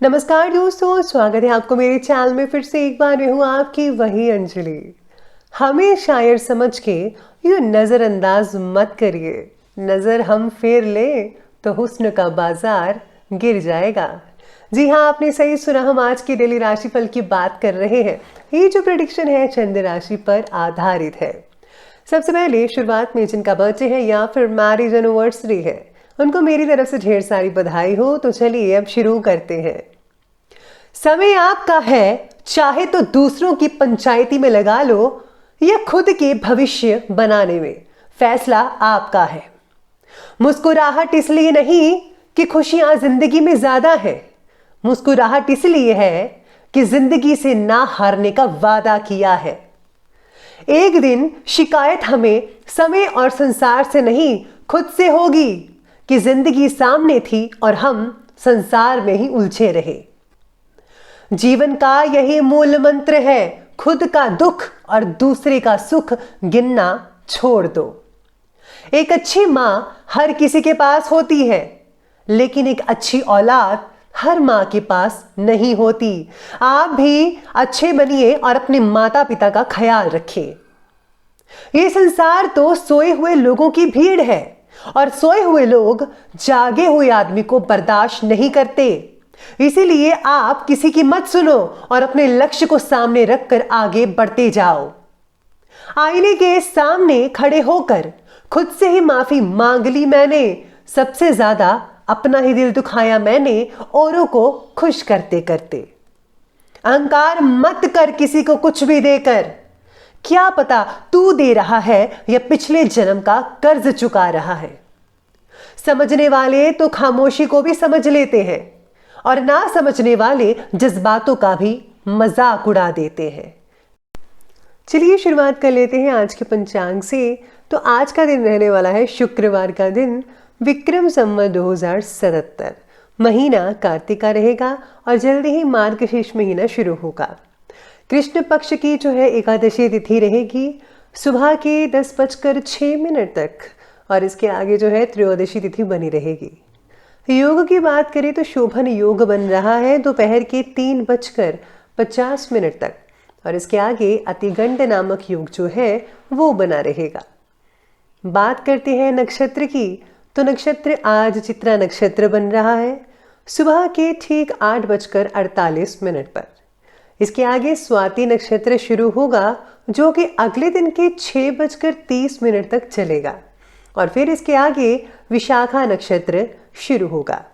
नमस्कार दोस्तों, स्वागत है आपको मेरे चैनल में। फिर से एक बार मैं हूँ आपकी वही अंजलि। हमें शायर समझ के यूँ नज़रअंदाज मत करिए। नज़र हम फेर ले तो हुस्न का बाजार गिर जाएगा। जी हाँ, आपने सही सुना। हम आज की डेली राशिफल की बात कर रहे हैं। ये जो प्रेडिक्शन है चंद्र राशि पर आधारित है। सबसे पहले शुरुआत में जिनका बर्थडे है या फिर मैरिज एनिवर्सरी है, उनको मेरी तरफ से ढेर सारी बधाई हो। तो चलिए अब शुरू करते हैं। समय आपका है, चाहे तो दूसरों की पंचायती में लगा लो या खुद के भविष्य बनाने में, फैसला आपका है। मुस्कुराहट इसलिए नहीं कि खुशियां जिंदगी में ज्यादा है, मुस्कुराहट इसलिए है कि जिंदगी से ना हारने का वादा किया है। एक दिन शिकायत हमें समय और संसार से नहीं, खुद से होगी कि जिंदगी सामने थी और हम संसार में ही उलझे रहे। जीवन का यही मूल मंत्र है, खुद का दुख और दूसरे का सुख गिनना छोड़ दो। एक अच्छी मां हर किसी के पास होती है, लेकिन एक अच्छी औलाद हर मां के पास नहीं होती। आप भी अच्छे बनिए और अपने माता पिता का ख्याल रखिए। ये संसार तो सोए हुए लोगों की भीड़ है और सोए हुए लोग जागे हुए आदमी को बर्दाश्त नहीं करते। इसीलिए आप किसी की मत सुनो और अपने लक्ष्य को सामने रखकर आगे बढ़ते जाओ। आईने के सामने खड़े होकर खुद से ही माफी मांग ली मैंने। सबसे ज्यादा अपना ही दिल दुखाया मैंने, औरों को खुश करते करते। अहंकार मत कर किसी को कुछ भी देकर। क्या पता तू दे रहा है या पिछले जन्म का कर्ज चुका रहा है। समझने वाले तो खामोशी को भी समझ लेते हैं और ना समझने वाले जज्बातों का भी मजाक उड़ा देते हैं। चलिए शुरुआत कर लेते हैं आज के पंचांग से। तो आज का दिन रहने वाला है शुक्रवार का दिन, विक्रम संवत 2077। महीना कार्तिक का रहेगा और जल्दी ही मार्गशीर्ष महीना शुरू होगा। कृष्ण पक्ष की जो है एकादशी तिथि रहेगी सुबह के 10:06 तक और इसके आगे जो है त्रयोदशी तिथि बनी रहेगी। योग की बात करें तो शोभन योग बन रहा है दोपहर के 3:50 तक और इसके आगे अतिगंड नामक योग जो है वो बना रहेगा। बात करते हैं नक्षत्र की, तो नक्षत्र आज चित्रा नक्षत्र बन रहा है सुबह के ठीक 8:48 पर। इसके आगे स्वाति नक्षत्र शुरू होगा जो कि अगले दिन के 6:30 तक चलेगा और फिर इसके आगे विशाखा नक्षत्र शुरू होगा।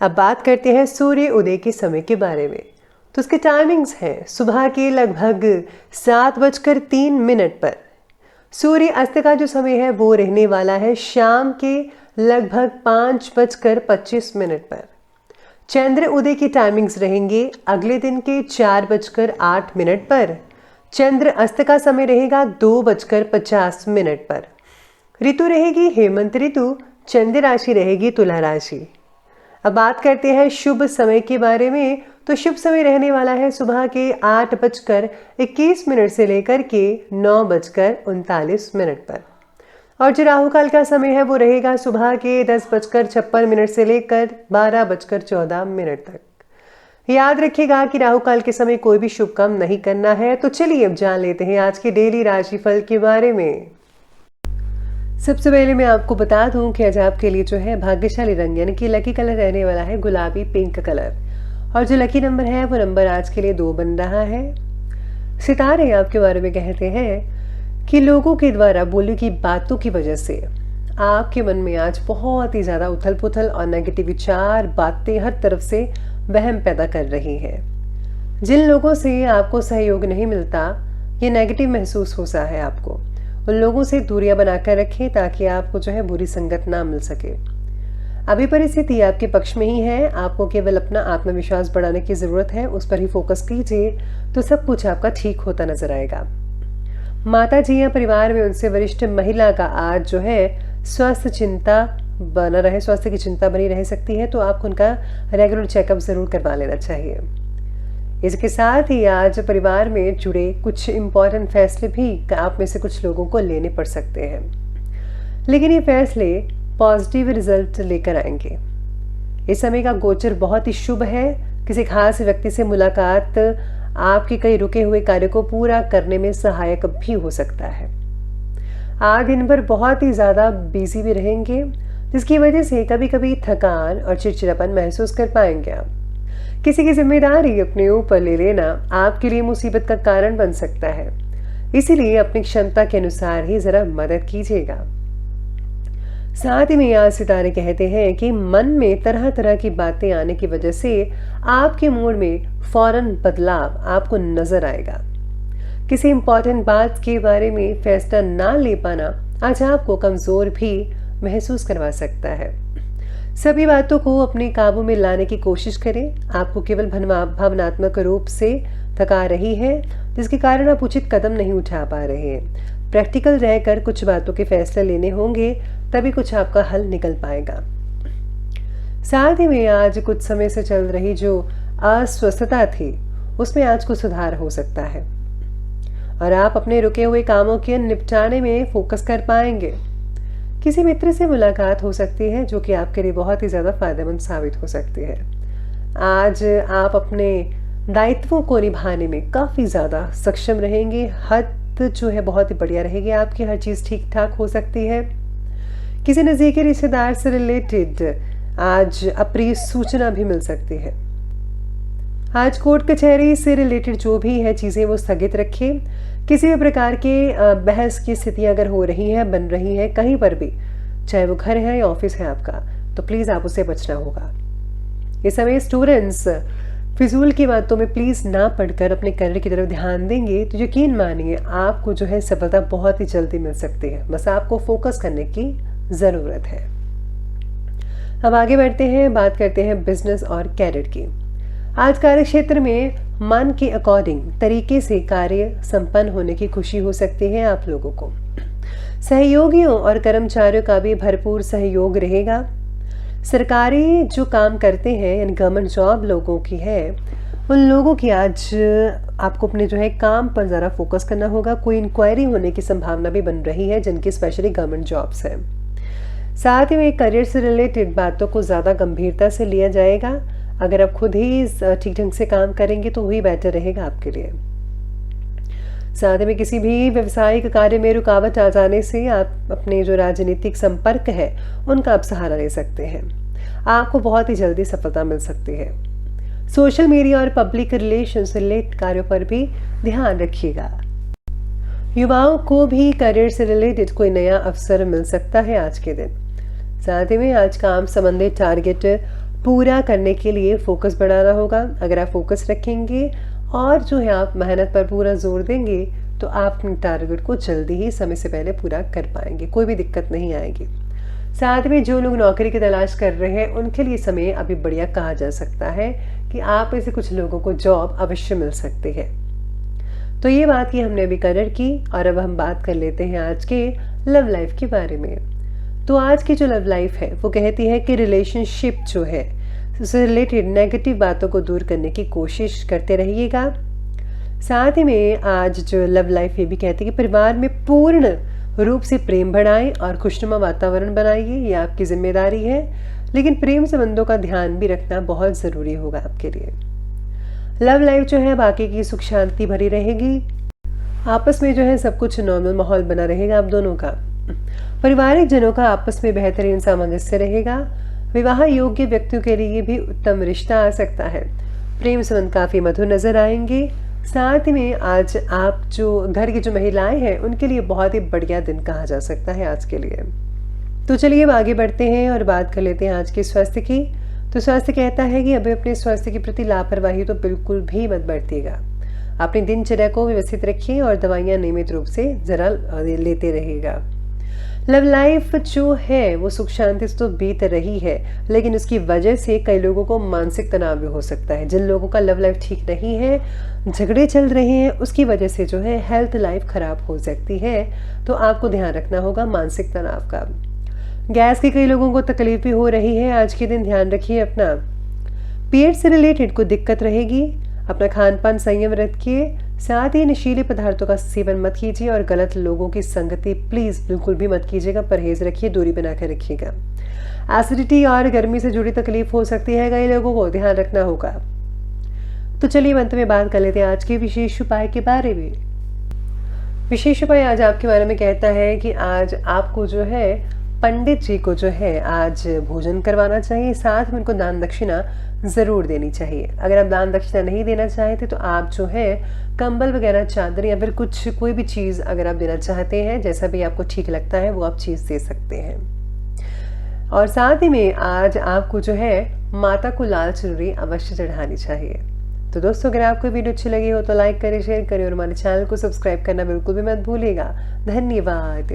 अब बात करते हैं सूर्य उदय के समय के बारे में। तो उसके टाइमिंग्स हैं सुबह के लगभग 7:03 पर। सूर्य अस्त का जो समय है वो रहने वाला है शाम के लगभग 5:25 पर। चंद्र उदय की टाइमिंग्स रहेंगे अगले दिन के 4:08 पर। चंद्र अस्त का समय रहेगा 2:50 पर। ऋतु रहेगी हेमंत ऋतु, चंद्र राशि रहेगी तुला राशि। अब बात करते हैं शुभ समय के बारे में। तो शुभ समय रहने वाला है सुबह के 8:21 से लेकर के 9:39 पर। और जो राहु काल का समय है वो रहेगा सुबह के 10:56 से लेकर 12:14 तक। याद रखिएगा कि राहु काल के समय कोई भी शुभ काम नहीं करना है। तो चलिए अब जान लेते हैं आज के डेली राशिफल के बारे में। सबसे पहले मैं आपको बता दूं कि आज आपके लिए जो है भाग्यशाली रंग यानी कि लकी कलर रहने वाला है गुलाबी पिंक कलर और जो लकी नंबर है वो नंबर आज के लिए 2 बन रहा है। सितारे आपके बारे में कहते हैं कि लोगों के द्वारा बोली की बातों की वजह से आपके मन में आज बहुत ही ज़्यादा उथल पुथल और नेगेटिव विचार बातें हर तरफ से वहम पैदा कर रही है। जिन लोगों से आपको सहयोग नहीं मिलता, ये नेगेटिव महसूस होता है आपको, उन लोगों से दूरियां बनाकर रखें ताकि आपको जो है बुरी संगत ना मिल सके। अभी परिस्थिति आपके पक्ष में ही है, आपको केवल अपना आत्मविश्वास बढ़ाने की जरूरत है, उस पर ही फोकस कीजिए तो सब कुछ आपका ठीक होता नजर आएगा। माता जी या परिवार में उनसे वरिष्ठ महिला का आज जो है स्वास्थ्य की चिंता बनी रह सकती है, तो आपको उनका रेगुलर चेकअप जरूर करवा लेना चाहिए। इसके साथ ही आज परिवार में जुड़े कुछ इम्पोर्टेंट फैसले भी आप में से कुछ लोगों को लेने पड़ सकते हैं, लेकिन ये फैसले पॉजिटिव रिजल्ट लेकर आएंगे। इस समय का गोचर बहुत ही शुभ है। किसी खास व्यक्ति से मुलाकात आपके कई रुके हुए कार्य को पूरा करने में सहायक भी हो सकता है। आज दिन भर बहुत ही ज़्यादा बिजी भी रहेंगे, जिसकी वजह से कभी कभी थकान और चिड़चिड़ापन महसूस कर पाएंगे आप। किसी की जिम्मेदारी अपने ऊपर ले लेना आपके लिए मुसीबत का कारण बन सकता है, इसीलिए अपनी क्षमता के अनुसार ही जरा मदद कीजिएगा। साथ ही में आज सितारे कहते हैं कि मन में तरह तरह की बातें आने की वजह से आपके मूड में फौरन बदलाव आपको नजर आएगा। किसी इंपॉर्टेंट बात के बारे में फैसला ना ले पाना आज आपको कमजोर भी महसूस करवा सकता है। सभी बातों को अपने काबू में लाने की कोशिश करें। आपको केवल भावनात्मक रूप से थका रही है, जिसके कारण आप उचित कदम नहीं उठा पा रहे हैं। प्रैक्टिकल रहकर कुछ बातों के फैसले लेने होंगे, तभी कुछ आपका हल निकल पाएगा। साथ ही में आज कुछ समय से चल रही जो अस्वस्थता थी, उसमें आज कुछ सुधार हो सकता है और आप अपने रुके हुए कामों के निपटाने में फोकस कर पाएंगे। किसी मित्र से मुलाकात हो सकती है जो कि आपके लिए बहुत ही ज़्यादा फायदेमंद साबित हो सकती है। आज आप अपने दायित्वों को निभाने में काफ़ी ज़्यादा सक्षम रहेंगे। हद जो है बहुत ही बढ़िया रहेगी आपकी, हर चीज़ ठीक ठाक हो सकती है। किसी नज़दीकी रिश्तेदार से रिलेटेड आज अप्रिय सूचना भी मिल सकती है। आज कोर्ट कचहरी से रिलेटेड जो भी है चीज़ें वो स्थगित रखें। किसी भी प्रकार के बहस की स्थितियाँ अगर हो रही हैं, बन रही हैं कहीं पर भी, चाहे वो घर है या ऑफिस है आपका, तो प्लीज़ आप उससे बचना होगा। इस समय स्टूडेंट्स फिजूल की बातों में प्लीज़ ना पढ़कर अपने करियर की तरफ ध्यान देंगे तो यकीन मानिए आपको जो है सफलता बहुत ही जल्दी मिल सकती है। बस आपको फोकस करने की ज़रूरत है। अब आगे बढ़ते हैं, बात करते हैं बिजनेस और कैरियर की। आज कार्य क्षेत्र में मन के अकॉर्डिंग तरीके से कार्य संपन्न होने की खुशी हो सकती है आप लोगों को। सहयोगियों और कर्मचारियों का भी भरपूर सहयोग रहेगा। सरकारी जो काम करते हैं यानी गवर्नमेंट जॉब लोगों की है, उन लोगों की आज आपको अपने जो है काम पर ज़रा फोकस करना होगा। कोई इंक्वायरी होने की संभावना भी बन रही है जिनकी स्पेशली गवर्नमेंट जॉब्स हैं। साथ ही में करियर से रिलेटेड बातों को ज़्यादा गंभीरता से लिया जाएगा। अगर आप खुद ही ठीक ढंग से काम करेंगे तो वही बेटर रहेगा आपके लिए। साथ में किसी भी व्यवसायिक कार्य में रुकावट आ जाने से आप अपने जो राजनीतिक संपर्क है उनका आप सहारा ले सकते हैं। आपको बहुत ही जल्दी सफलता मिल सकती है। सोशल मीडिया और पब्लिक रिलेशन से रिलेटेड कार्यों पर भी ध्यान रखिएगा। युवाओं को भी करियर से रिलेटेड कोई नया अवसर मिल सकता है आज के दिन। साथ ही में आज काम संबंधित टारगेट पूरा करने के लिए फोकस बढ़ाना होगा। अगर आप फोकस रखेंगे और जो है आप मेहनत पर पूरा जोर देंगे तो आप अपने टारगेट को जल्दी ही समय से पहले पूरा कर पाएंगे, कोई भी दिक्कत नहीं आएगी। साथ में जो लोग नौकरी की तलाश कर रहे हैं उनके लिए समय अभी बढ़िया कहा जा सकता है कि आप में से कुछ लोगों को जॉब अवश्य मिल सकती है। तो ये बात की हमने अभी करियर की और अब हम बात कर लेते हैं आज के लव लाइफ के बारे में। तो आज की जो लव लाइफ है वो कहती है कि रिलेशनशिप जो है उससे रिलेटेड नेगेटिव बातों को दूर करने की कोशिश करते रहिएगा। साथ ही में आज जो लव लाइफ ये भी कहती है कि परिवार में पूर्ण रूप से प्रेम बढ़ाएं और खुशनुमा वातावरण बनाइए, ये आपकी जिम्मेदारी है। लेकिन प्रेम संबंधों का ध्यान भी रखना बहुत ज़रूरी होगा आपके लिए। लव लाइफ जो है बाकी की सुख शांति भरी रहेगी। आपस में जो है सब कुछ नॉर्मल माहौल बना रहेगा आप दोनों का। पारिवारिक जनों का आपस में बेहतरीन सामंजस्य रहेगा। विवाह योग्य व्यक्तियों के लिए भी उत्तम रिश्ता आ सकता है। प्रेम संबंध काफ़ी मधुर नजर आएंगे। साथ ही में आज आप जो घर की जो महिलाएं हैं उनके लिए बहुत ही बढ़िया दिन कहा जा सकता है आज के लिए। तो चलिए अब आगे बढ़ते हैं और बात कर लेते हैं आज के स्वास्थ्य की। तो स्वास्थ्य कहता है कि अभी अपने स्वास्थ्य के प्रति लापरवाही तो बिल्कुल भी मत बरतिएगा। अपनी दिनचर्या को व्यवस्थित रखिए और दवाइयाँ नियमित रूप से जरा लेते रहिएगा। लव लाइफ जो है वो सुख शांति से तो बीत रही है, लेकिन उसकी वजह से कई लोगों को मानसिक तनाव भी हो सकता है। जिन लोगों का लव लाइफ ठीक नहीं है, झगड़े चल रहे हैं, उसकी वजह से जो है हेल्थ लाइफ खराब हो सकती है। तो आपको ध्यान रखना होगा मानसिक तनाव का। गैस की कई लोगों को तकलीफ भी हो रही है। आज के दिन ध्यान रखिए अपना। पेट से रिलेटेड कोई दिक्कत रहेगी। अपना खान पान संयम रखिए। साथ ही नशीले पदार्थों का सेवन मत कीजिए और गलत लोगों की संगति प्लीज़ बिल्कुल भी मत कीजिएगा। परहेज रखिए, दूरी बनाकर रखिएगा। एसिडिटी और गर्मी से जुड़ी तकलीफ हो सकती है, कई लोगों को ध्यान रखना होगा। तो चलिए अंत में बात कर लेते हैं आज के विशेष उपाय के बारे में। विशेष उपाय आज आपके बारे में कहता है कि आज आपको जो है पंडित जी को जो है आज भोजन करवाना चाहिए, साथ में उनको दान दक्षिणा ज़रूर देनी चाहिए। अगर आप दान दक्षिणा नहीं देना चाहते तो आप जो है कंबल वगैरह, चादर या फिर कुछ कोई भी चीज़ अगर आप देना चाहते हैं, जैसा भी आपको ठीक लगता है वो आप चीज़ दे सकते हैं। और साथ ही में आज आपको जो है माता को लाल चुनरी अवश्य चढ़ानी चाहिए। तो दोस्तों, अगर आपको वीडियो अच्छी लगी हो तो लाइक करें, शेयर करें और हमारे चैनल को सब्सक्राइब करना बिल्कुल भी मत भूलिएगा। धन्यवाद।